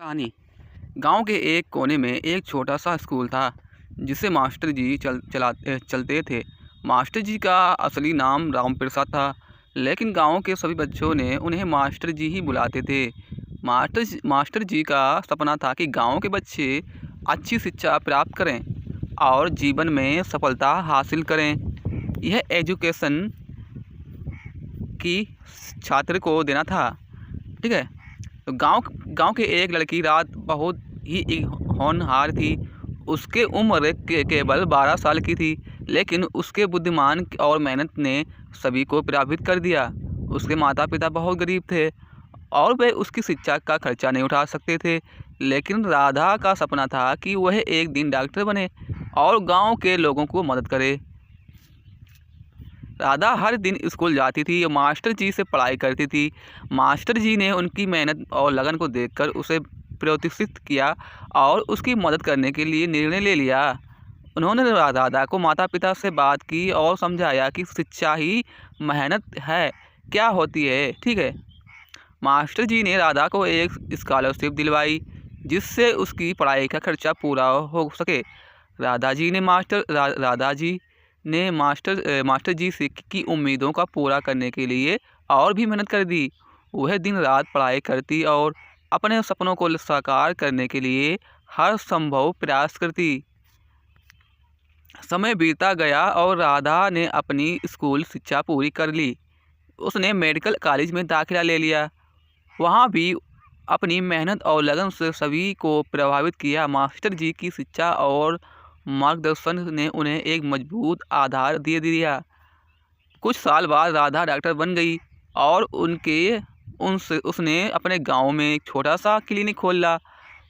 कहानी। गांव के एक कोने में एक छोटा सा स्कूल था जिसे मास्टर जी चलते थे। मास्टर जी का असली नाम रामप्रसाद था, लेकिन गांव के सभी बच्चों ने उन्हें मास्टर जी ही बुलाते थे। मास्टर जी का सपना था कि गांव के बच्चे अच्छी शिक्षा प्राप्त करें और जीवन में सफलता हासिल करें। यह एजुकेशन की छात्र को देना था। ठीक है। तो गांव के एक लड़की रात बहुत ही होनहार थी। उसके उम्र केवल 12 साल की थी, लेकिन उसके बुद्धिमान और मेहनत ने सभी को प्रभावित कर दिया। उसके माता पिता बहुत गरीब थे और वे उसकी शिक्षा का खर्चा नहीं उठा सकते थे, लेकिन राधा का सपना था कि वह एक दिन डॉक्टर बने और गांव के लोगों को मदद करे। राधा हर दिन स्कूल जाती थी और मास्टर जी से पढ़ाई करती थी। मास्टर जी ने उनकी मेहनत और लगन को देखकर उसे प्रोत्साहित किया और उसकी मदद करने के लिए निर्णय ले लिया। उन्होंने राधा को माता पिता से बात की और समझाया कि शिक्षा ही मेहनत है क्या होती है। ठीक है। मास्टर जी ने राधा को एक स्कॉलरशिप दिलवाई जिससे उसकी पढ़ाई का खर्चा पूरा हो सके। राधा जी ने मास्टर जी से की उम्मीदों का पूरा करने के लिए और भी मेहनत कर दी। वह दिन रात पढ़ाई करती और अपने सपनों को साकार करने के लिए हर संभव प्रयास करती। समय बीतता गया और राधा ने अपनी स्कूल शिक्षा पूरी कर ली। उसने मेडिकल कॉलेज में दाखिला ले लिया। वहाँ भी अपनी मेहनत और लगन से सभी को प्रभावित किया। मास्टर जी की शिक्षा और मार्गदर्शन ने उन्हें एक मजबूत आधार दे दिया। कुछ साल बाद राधा डॉक्टर बन गई और उसने अपने गांव में एक छोटा सा क्लिनिक खोला।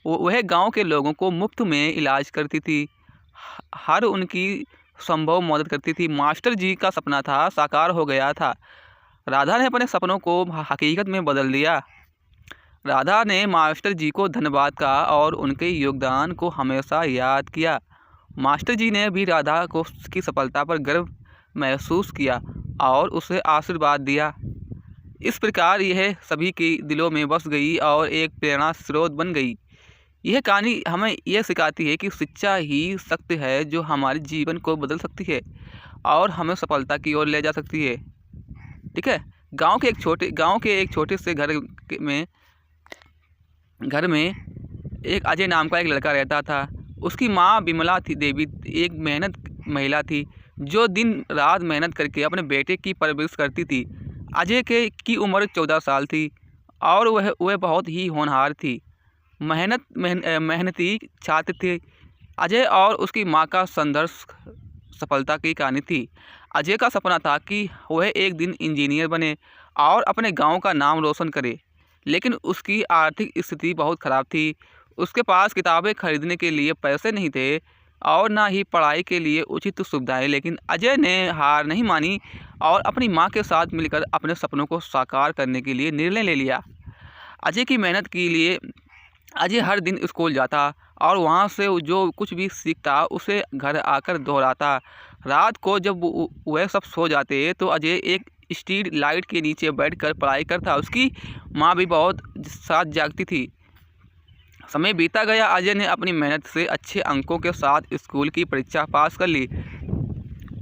वह गांव के लोगों को मुफ्त में इलाज करती थी, हर उनकी संभव मदद करती थी। मास्टर जी का सपना था साकार हो गया था। राधा ने अपने सपनों को हकीकत में बदल दिया। राधा ने मास्टर जी को धन्यवाद कहा और उनके योगदान को हमेशा याद किया। मास्टर जी ने भी राधा को की सफलता पर गर्व महसूस किया और उसे आशीर्वाद दिया। इस प्रकार यह सभी के दिलों में बस गई और एक प्रेरणा स्रोत बन गई। यह कहानी हमें यह सिखाती है कि शिक्षा ही शक्ति है जो हमारे जीवन को बदल सकती है और हमें सफलता की ओर ले जा सकती है। ठीक है। गांव के एक छोटे से घर में एक अजय नाम का एक लड़का रहता था। उसकी माँ बिमला देवी एक मेहनत महिला थी जो दिन रात मेहनत करके अपने बेटे की परवरिश करती थी। अजय की उम्र 14 साल थी और वह बहुत ही होनहार थी, मेहनती छात्र थे। अजय और उसकी माँ का संघर्ष सफलता की कहानी थी। अजय का सपना था कि वह एक दिन इंजीनियर बने और अपने गांव का नाम रोशन करे, लेकिन उसकी आर्थिक स्थिति बहुत ख़राब थी। उसके पास किताबें खरीदने के लिए पैसे नहीं थे और ना ही पढ़ाई के लिए उचित सुविधाएं। लेकिन अजय ने हार नहीं मानी और अपनी मां के साथ मिलकर अपने सपनों को साकार करने के लिए निर्णय ले लिया। अजय की मेहनत के लिए अजय हर दिन स्कूल जाता और वहां से जो कुछ भी सीखता उसे घर आकर दोहराता। रात को जब वह सब सो जाते तो अजय एक स्ट्रीट लाइट के नीचे बैठकर पढ़ाई करता। उसकी माँ भी बहुत साथ जागती थी। समय बीता गया। अजय ने अपनी मेहनत से अच्छे अंकों के साथ स्कूल की परीक्षा पास कर ली।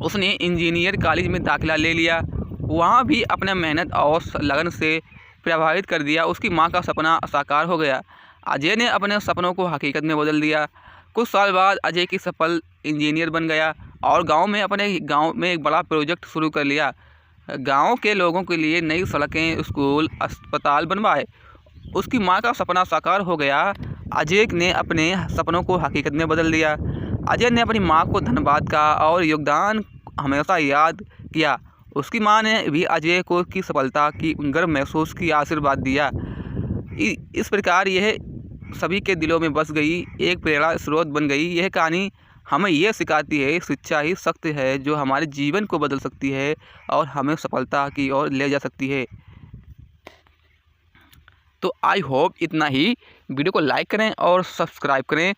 उसने इंजीनियर कॉलेज में दाखिला ले लिया। वहाँ भी अपने मेहनत और लगन से प्रभावित कर दिया। उसकी माँ का सपना साकार हो गया। अजय ने अपने सपनों को हकीकत में बदल दिया। कुछ साल बाद अजय की सफल इंजीनियर बन गया और अपने गाँव में एक बड़ा प्रोजेक्ट शुरू कर लिया। गांव के लोगों के लिए नई सड़कें, स्कूल, अस्पताल बनवाए। उसकी मां का सपना साकार हो गया। अजय ने अपने सपनों को हकीकत में बदल दिया। अजय ने अपनी मां को धन्यवाद कहा और योगदान हमेशा याद किया। उसकी मां ने भी अजय को की सफलता की गर्व महसूस की, आशीर्वाद दिया। इस प्रकार यह सभी के दिलों में बस गई, एक प्रेरणा स्रोत बन गई। यह कहानी हमें यह सिखाती है शिक्षा ही शक्ति है जो हमारे जीवन को बदल सकती है और हमें सफलता की ओर ले जा सकती है। तो आई होप इतना ही। वीडियो को लाइक करें और सब्सक्राइब करें।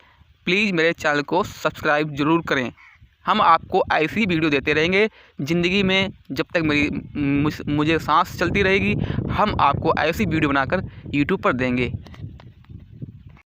प्लीज़ मेरे चैनल को सब्सक्राइब ज़रूर करें। हम आपको ऐसी वीडियो देते रहेंगे ज़िंदगी में, जब तक मुझे सांस चलती रहेगी हम आपको ऐसी वीडियो बनाकर यूट्यूब पर देंगे।